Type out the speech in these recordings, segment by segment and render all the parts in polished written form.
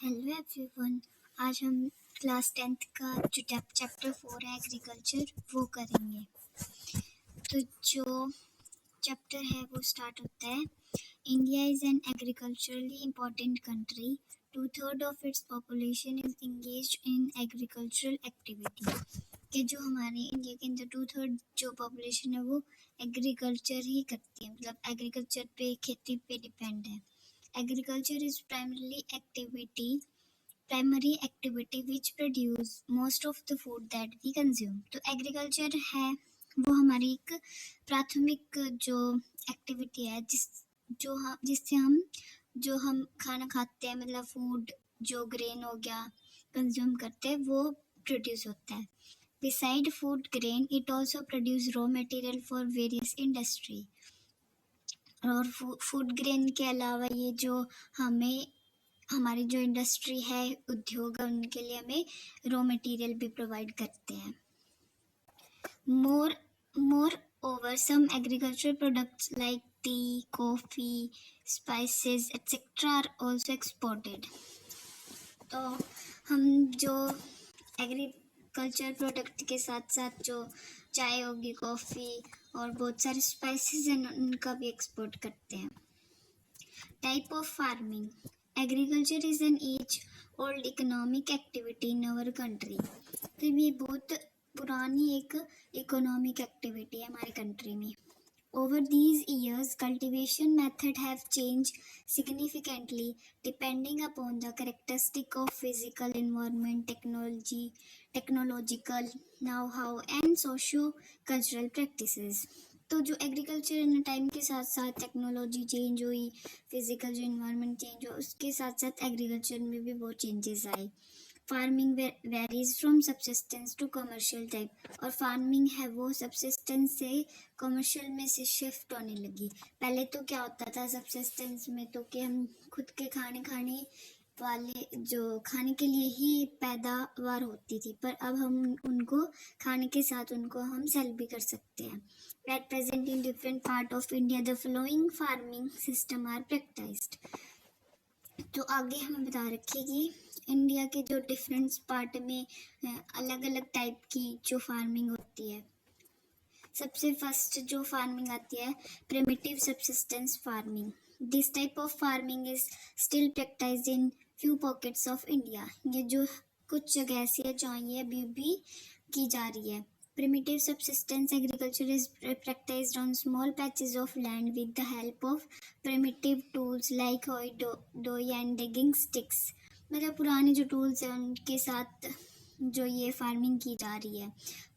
Hello everyone. आज हम class 10th का जो चैप्टर 4 है एग्रीकल्चर वो करेंगे। तो जो चैप्टर है वो स्टार्ट होता है। India is an agriculturally important country. 2/3 of its population is engage in agricultural activity. कि जो हमारे इंडिया के अंदर 2/3 जो पॉपुलेशन है वो एग्रीकल्चर ही करती है, मतलब एग्रीकल्चर पे, खेती पे डिपेंड है। Agriculture is primary activity which produce most of the food that we consume। तो एग्रीकल्चर है वो हमारी एक प्राथमिक जो एक्टिविटी है जिससे हम खाना खाते हैं, मतलब फूड जो ग्रेन हो गया कंज्यूम करते हैं वो प्रोड्यूस होता है। Beside food grain, it also produce raw material for various industry। और फूड ग्रेन के अलावा ये जो हमारी जो इंडस्ट्री है, उद्योग है, उनके लिए हमें रॉ मटेरियल भी प्रोवाइड करते हैं। Moreover some agriculture products like tea, coffee, spices etcetera are also exported. तो हम जो एग्रीकल्चर प्रोडक्ट के साथ साथ जो चाय होगी, कॉफ़ी और बहुत सारे स्पाइसेस हैं उनका भी एक्सपोर्ट करते हैं। Type of farming. Agriculture is an age old economic activity in our country. तो ये बहुत पुरानी एक इकोनॉमिक एक्टिविटी है हमारे कंट्री में। Over these years, cultivation methods have changed significantly depending upon the characteristic of physical environment, technological know-how and socio-cultural practices। तो जो एग्रीकल्चर टाइम के साथ साथ टेक्नोलॉजी चेंज हुई, फिजिकल जो इन्वायरमेंट चेंज हुआ, उसके साथ साथ एग्रीकल्चर में भी बहुत चेंजेस आए। Farming varies from subsistence to commercial type. और फार्मिंग है वो सब्सिस्टेंस से कमर्शियल में से शिफ्ट होने लगी। पहले तो क्या होता था सब्सिस्टेंस में, तो कि हम खुद के खाने वाले जो खाने के लिए ही पैदावार होती थी, पर अब हम उनको खाने के साथ उनको हम सेल भी कर सकते हैं। At present in different part of India the following farming system are practised. तो आगे हमें बता रखिए कि इंडिया के जो डिफरेंट पार्ट में अलग अलग टाइप की जो फार्मिंग होती है। सबसे फर्स्ट जो फार्मिंग आती है primitive subsistence farming. This type of farming is still practised in few pockets of India. ये जो कुछ जगह ऐसी है जहाँ ये अभी भी की जा रही है। Primitive subsistence agriculture is practiced on small patches of land with the help of primitive tools like hoe, doy and digging sticks। मतलब पुराने जो टूल्स हैं उनके साथ जो ये फार्मिंग की जा रही है।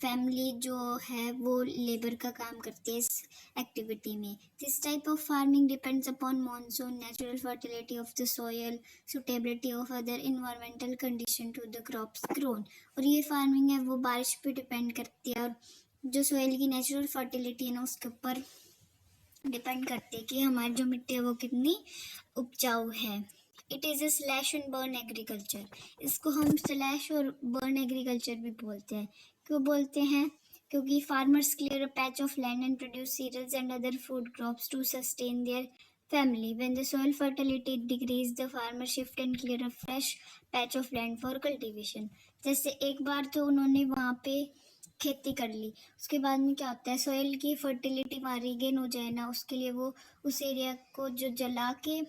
फैमिली जो है वो लेबर का काम करती है इस एक्टिविटी में। This type of farming depends upon monsoon, natural fertility of the soil, suitability of other environmental condition to the crops grown. और ये फार्मिंग है वो बारिश पे डिपेंड करती है, और जो सॉइल की नेचुरल फर्टिलिटी है ना उसके ऊपर डिपेंड करती है कि हमारी जो मिट्टी है वो कितनी उपजाऊ है। It is a slash and burn agriculture. इसको हम स्लैश और बर्न एग्रीकल्चर भी बोलते हैं। क्यों बोलते हैं? क्योंकि farmers clear a patch of land and produce cereals and other food crops to sustain their family। When the soil fertility decrease, the farmer shift and clear a fresh patch of land for cultivation। जैसे एक बार तो उन्होंने वहाँ पे खेती कर ली, उसके बाद में क्या होता है, सॉइल की फर्टिलिटी रिगेन हो जाए ना, उसके लिए वो उस एरिया को जो जला के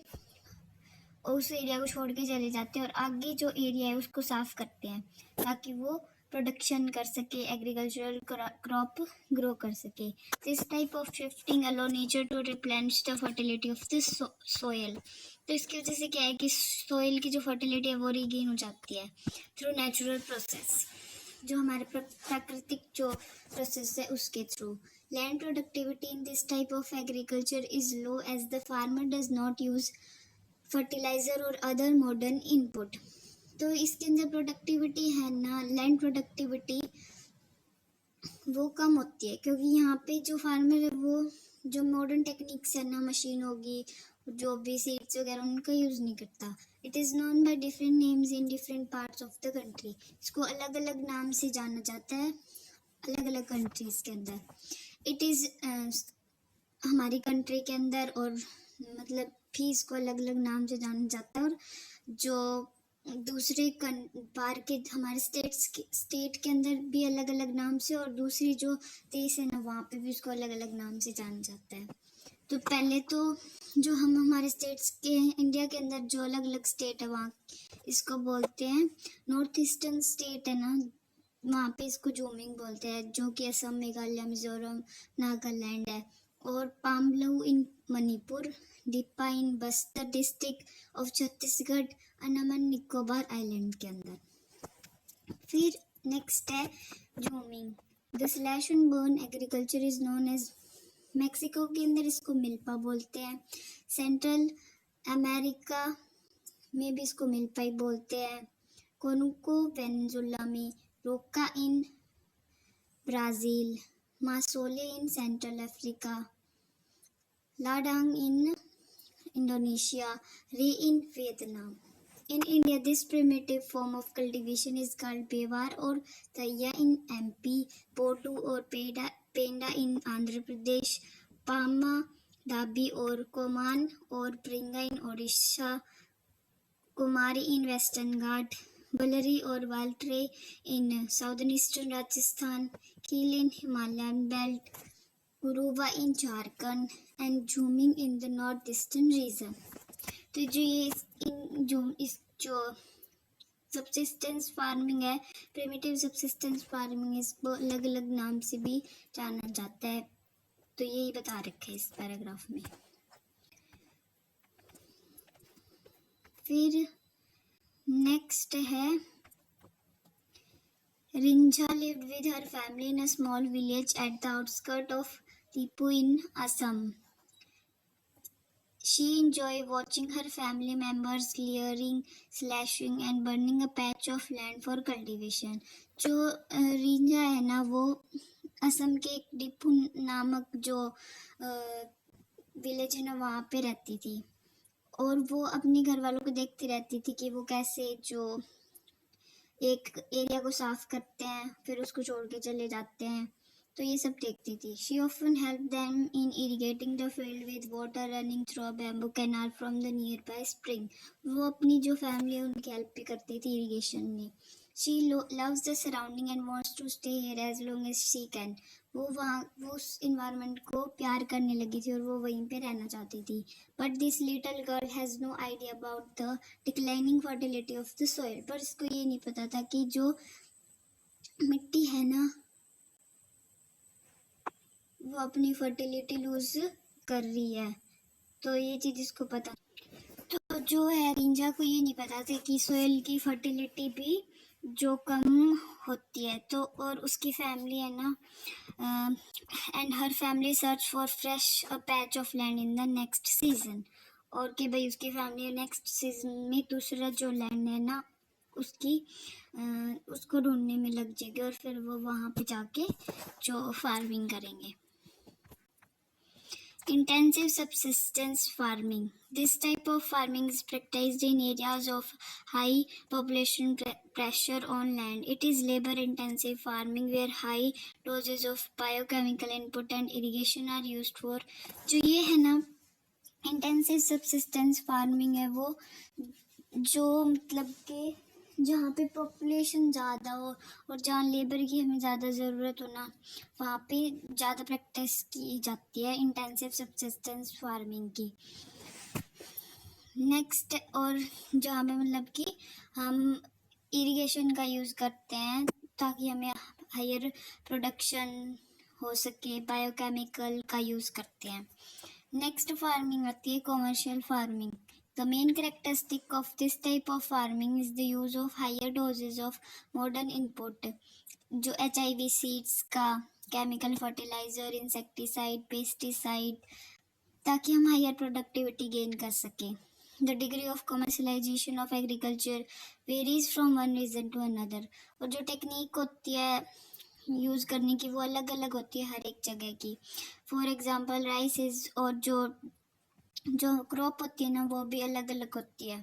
उस एरिया को छोड़ के चले जाते हैं और आगे जो एरिया है उसको साफ करते हैं ताकि वो प्रोडक्शन कर सके, एग्रीकल्चरल क्रॉप ग्रो कर सके। This type of shifting allow nature to replenish the fertility of the soil. तो इसकी वजह से क्या है कि सोयल की जो फर्टिलिटी है वो रिगेन हो जाती है थ्रू नेचुरल प्रोसेस, जो हमारे प्राकृतिक जो प्रोसेस है उसके through. Land productivity in this type of agriculture is low as the farmer does not use fertiliser और अदर मॉडर्न इनपुट। तो इसके अंदर प्रोडक्टिविटी है ना, लैंड प्रोडक्टिविटी वो कम होती है क्योंकि यहाँ पे जो फार्मर है वो जो मॉडर्न टेक्निक्स है ना, मशीन होगी, जो भी सीड्स वगैरह उनका यूज़ नहीं करता। It is known by different names in different parts of the country. इसको अलग अलग नाम से जाना जाता है अलग अलग कंट्रीज़ के अंदर। इट इज़ हमारी कंट्री के अंदर और मतलब भी इसको अलग अलग नाम से जाना जाता है, और जो दूसरे बाहर के हमारे स्टेट के अंदर भी अलग अलग नाम से, और दूसरी जो देश है ना वहाँ पे भी उसको अलग अलग नाम से जाना जाता है। तो पहले तो जो हम हमारे स्टेट्स के इंडिया के अंदर जो अलग अलग स्टेट है वहाँ इसको बोलते हैं, नॉर्थ ईस्टर्न स्टेट है ना वहाँ पे इसको जोमिंग बोलते हैं, जो कि असम, मेघालय, मिजोरम, नागालैंड है। और Pamlou in Manipur, Dippa in Bastar district of Chhattisgarh, Andaman Nicobar island के अंदर। फिर नेक्स्ट है Jhuming. The slash and burn agriculture is known as, Mexico के अंदर इसको मिल्पा बोलते हैं, सेंट्रल अमेरिका में भी इसको मिल्पा ही बोलते हैं, कोनुको वेनेजुला में, roca in Brazil, masole in central Africa, ladang in Indonesia, ray in Vietnam. In India, this primitive form of cultivation is called Bewar or Thaya in MP, Potu or Penda in Andhra Pradesh, Pama, Dabi or Koman or Pringa in Odisha, Kumari in Western Ghat, Balari or Valtre in southern eastern Rajasthan, Keel in Himalayan belt, Guruva in Jharkhand, and Jhuming in the northeastern region. तो जो ये जो subsistence farming है, primitive subsistence farming, इसको अलग अलग नाम से भी जाना जाता है। तो यही बता रखे इस पैराग्राफ में। फिर नेक्स्ट है, Rinjha lived with her family in a small village at the outskirts of Tipu in Assam. She enjoyed watching her family members clearing, slashing and burning a patch of land for cultivation. जो रिंझा है ना वो असम के एक depot नामक जो village है ना वहाँ पे रहती थी, और वो अपने घर वालों को देखती रहती थी कि वो कैसे जो एक एरिया को साफ करते हैं फिर उसको छोड़ के चले जाते हैं, तो ये सब देखती थी। She often helped them in irrigating the field with water running through a bamboo canal from the nearby spring. वो अपनी जो फैमिली है उनकी हेल्प भी करती थी इरिगेशन में। She loves the surrounding and wants to stay here as long as she can. वो उस इन्वायरमेंट को प्यार करने लगी थी और वो वहीं पे रहना चाहती थी। But this little girl has no idea about the declining fertility of the soil. पर इसको ये नहीं पता था कि जो मिट्टी है ना वो अपनी फर्टिलिटी लूज कर रही है, तो ये चीज़ इसको पता। तो जो है रिंझा को ये नहीं पता था कि सोयल की फर्टिलिटी भी जो कम होती है, तो और उसकी फैमिली है ना and her family search for fresh a patch of land in the next season, और कि भाई उसकी फैमिली नेक्स्ट सीजन में दूसरा जो लैंड है ना उसको ढूंढने में लग जाएगी और फिर वो वहाँ पे जाके जो फार्मिंग करेंगे। Intensive subsistence farming. This type of farming is practiced in areas of high population pressure on land. It is labor-intensive farming where high doses of biochemical input and irrigation are used for. जो ये है ना intensive subsistence farming है वो जो मतलब कि जहाँ पे पॉपुलेशन ज़्यादा हो और जहाँ लेबर की हमें ज़्यादा ज़रूरत हो ना वहाँ पे ज़्यादा प्रैक्टिस की जाती है इंटेंसिव सबसिस्टेंस फार्मिंग की। नेक्स्ट, और जहाँ पे मतलब कि हम इरिगेशन का यूज़ करते हैं ताकि हमें हायर प्रोडक्शन हो सके, बायोकेमिकल का यूज़ करते हैं। नेक्स्ट फार्मिंग आती है commercial farming. The main characteristic of this type of farming is the use of higher doses of modern input, जो HIV seeds का chemical fertilizer, insecticide, pesticide, ताकि हम higher productivity gain कर सकें। The degree of commercialization of agriculture varies from one region to another, और जो technique होती है यूज़ करने की वो अलग अलग होती है हर एक जगह की। फॉर एग्जाम्पल राइस और जो क्रॉप होती है ना वो भी अलग अलग होती है।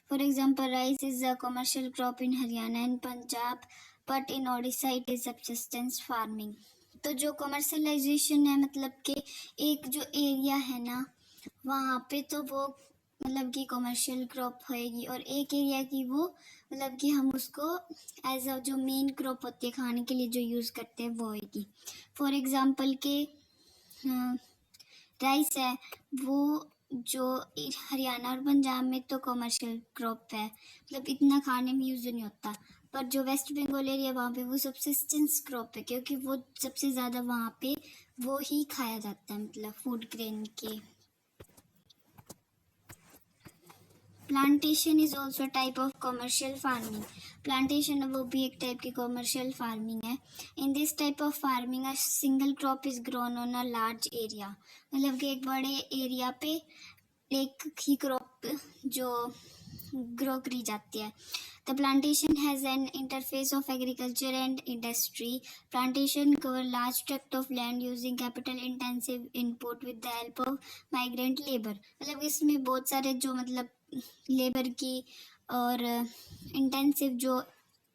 For example rice is a commercial crop in Haryana and Punjab, but in Odisha it is subsistence farming. तो जो कमर्शलाइजेशन है मतलब कि एक जो एरिया है ना वहाँ पे तो वो मतलब कि कॉमर्शियल क्रॉप होएगी, और एक एरिया की वो मतलब कि हम उसको एज अ जो मेन क्रॉप होती है खाने के लिए जो यूज़ करते हैं वो होएगी। फॉर एग्जांपल के राइस है, वो जो हरियाणा और पंजाब में तो कॉमर्शियल क्रॉप है, मतलब इतना खाने में यूज़ नहीं होता, पर जो वेस्ट बंगाल एरिया वहाँ पे वो सब्सिस्टेंस क्रॉप है, क्योंकि वो सबसे ज़्यादा वहाँ पे वो ही खाया जाता है, मतलब फूड ग्रेन के। Plantation is also type of commercial farming. Plantation वो भी एक टाइप की कॉमर्शियल फार्मिंग है। इन this type of farming a single crop is grown on a large area, मतलब कि एक बड़े एरिया पे एक ही क्रॉप जो ग्रो करी जाती है। The plantation has an interface of agriculture and industry. Plantation cover large tract of land using capital intensive input with the help of migrant labour. मतलब इसमें बहुत सारे जो मतलब लेबर की और इंटेंसिव जो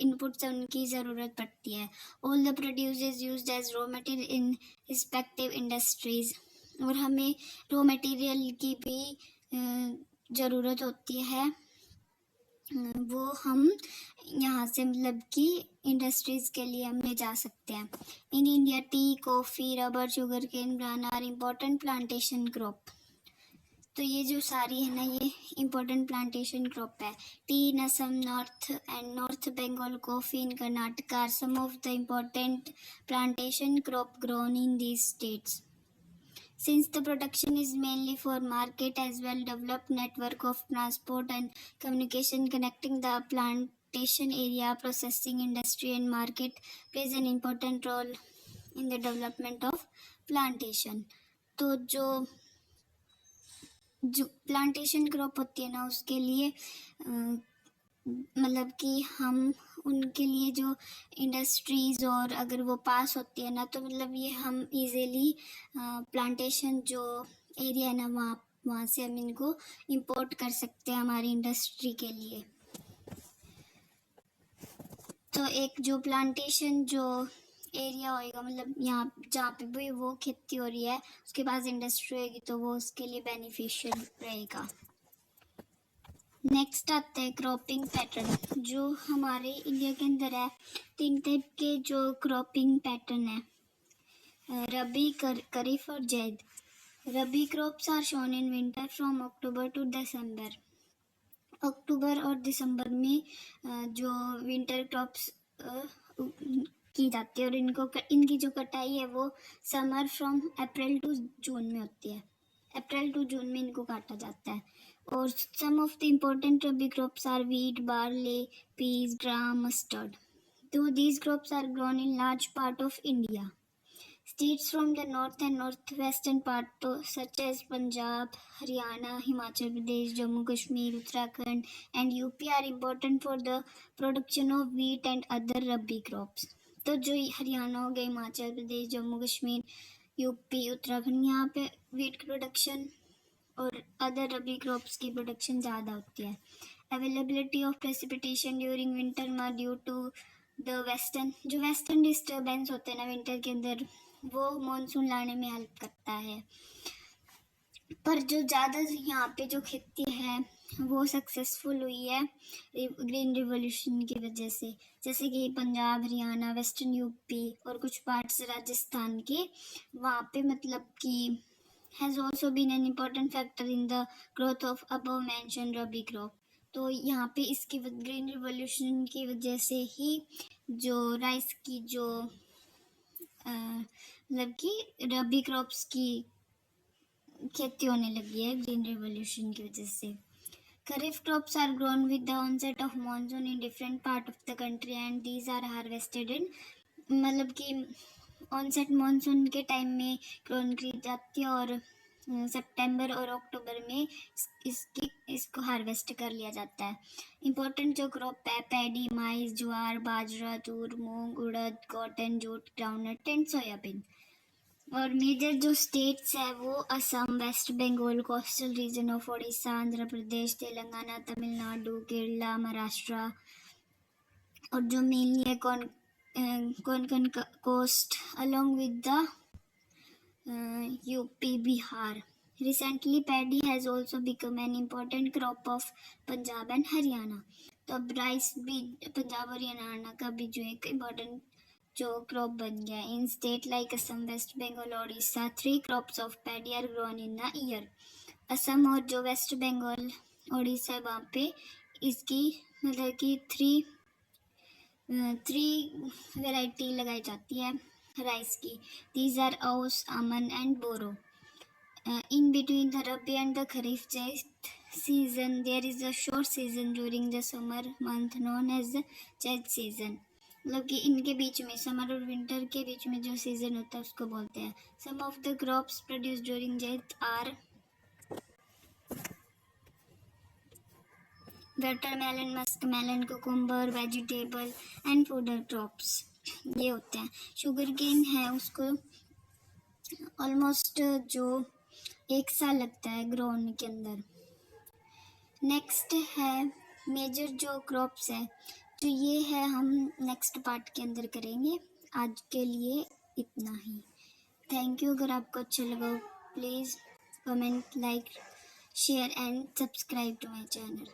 इनपुट्स है उनकी ज़रूरत पड़ती है। All the produce is used as raw material in respective industries. और हमें रॉ मटेरियल की भी ज़रूरत होती है, वो हम यहाँ से मतलब कि इंडस्ट्रीज़ के लिए हम ले जा सकते हैं। In India tea, coffee, rubber, sugar cane, banana are important plantation crop. तो ये जो सारी है ना, ये इम्पोर्टेंट प्लांटेशन क्रॉप है। Tea in Assam, north and north Bengal, coffee in Karnataka are some of the important plantation crop grown in these states. Since the production is mainly for market, as well developed network of transport and communication connecting the plantation area, processing industry and market plays an important role in the development of plantation. तो जो plantation crop होती है ना, उसके लिए मतलब कि हम उनके लिए जो इंडस्ट्रीज़ और अगर वो पास होती है ना, तो मतलब ये हम इजीली प्लांटेशन जो एरिया है ना, वहाँ से हम इनको इंपोर्ट कर सकते हैं हमारी इंडस्ट्री के लिए। तो एक जो प्लांटेशन जो एरिया होएगा, मतलब यहाँ जहाँ पे भी वो खेती हो रही है उसके पास इंडस्ट्री होएगी, तो वो उसके लिए बेनिफिशियल रहेगा। नेक्स्ट आता है क्रॉपिंग पैटर्न। जो हमारे इंडिया के अंदर है, 3 टाइप के जो क्रॉपिंग पैटर्न है, रबी, खरीफ और zaid. Rabi crops are sown in winter from October to December. अक्टूबर और दिसंबर में जो विंटर क्रॉप्स की जाती है, और इनकी जो कटाई है वो summer from April to June में होती है। अप्रैल टू जून में इनको काटा जाता है। और some of the important rabi crops are wheat, barley, peas, gram, mustard. तो these crops are grown in large part of India. States from the north and northwestern part such as Punjab, Haryana, Himachal Pradesh, Jammu Kashmir, Uttarakhand and UP are important for the production of wheat and other rabi crops. तो जो हरियाणा हो गया, Himachal Pradesh, Jammu Kashmir, UP, Uttarakhand, यहाँ पे wheat production और other rabi crops की production ज़्यादा होती है। Availability of precipitation during winter में due to the western disturbance होते हैं ना विंटर के अंदर, वो मॉनसून लाने में हेल्प करता है। पर जो ज़्यादा यहाँ पे जो खेती है वो सक्सेसफुल हुई है ग्रीन रिवॉल्यूशन की वजह से, जैसे कि पंजाब, हरियाणा, वेस्टर्न यूपी और कुछ पार्ट्स राजस्थान के, वहाँ पे मतलब कि has also been an important factor in the growth of above mentioned rabi crop. तो यहाँ पे इसकी ग्रीन रिवॉल्यूशन की वजह से ही जो राइस की जो मतलब कि रबी क्रॉप्स की खेती होने लगी है ग्रीन रिवॉल्यूशन की वजह से। Kharif crops are grown with the onset of monsoon in different part of the country and these are harvested in, मतलब कि ऑनसेट मॉनसून के टाइम में ग्रोन की जाती है और सितंबर और अक्टूबर में इसको हार्वेस्ट कर लिया जाता है। इम्पोर्टेंट जो क्रॉप है, paddy, maize, jowar, bajra, toor, moong, urad, cotton, jute, groundnut and soybean. और मेजर जो स्टेट्स है वो Assam, waste Bengal, coastal region of Orissa, Andhra Pradesh, Telangana, Tamil Nadu, Kerala, Maharashtra, और जो मेनली है Konkan coast along with the UP, Bihar Recently, paddy has also become an important crop of Punjab and Haryana. तो अब rice भी पंजाब और हरियाणा का भी जो एक इम्पोर्टेंट जो क्रॉप बन गया in state like Assam, waste Bengal, Odisha 3 crops of paddy are grown in a year. Assam और जो वेस्ट बंगाल ओडिशा है वहाँ पे इसकी मतलब कि थ्री वेराइटी लगाई जाती है राइस की. These are aus, aman and boro. In between the Rabi and the Kharif season, there is a short season during the summer month known as the Chet season. मतलब कि इनके बीच में समर और विंटर के बीच में जो सीजन होता है उसको बोलते हैं. Some of the crops produced during Chet are watermelon, muskmelon, cucumber, vegetable and fodder crops. ये होते हैं. शुगर केन है उसको ऑलमोस्ट जो 1 साल लगता है ग्रो होने के अंदर. नेक्स्ट है मेजर जो क्रॉप्स है तो ये है हम नेक्स्ट पार्ट के अंदर करेंगे. आज के लिए इतना ही. Thank you. अगर आपको अच्छा लगा please comment, like, share and subscribe to my channel.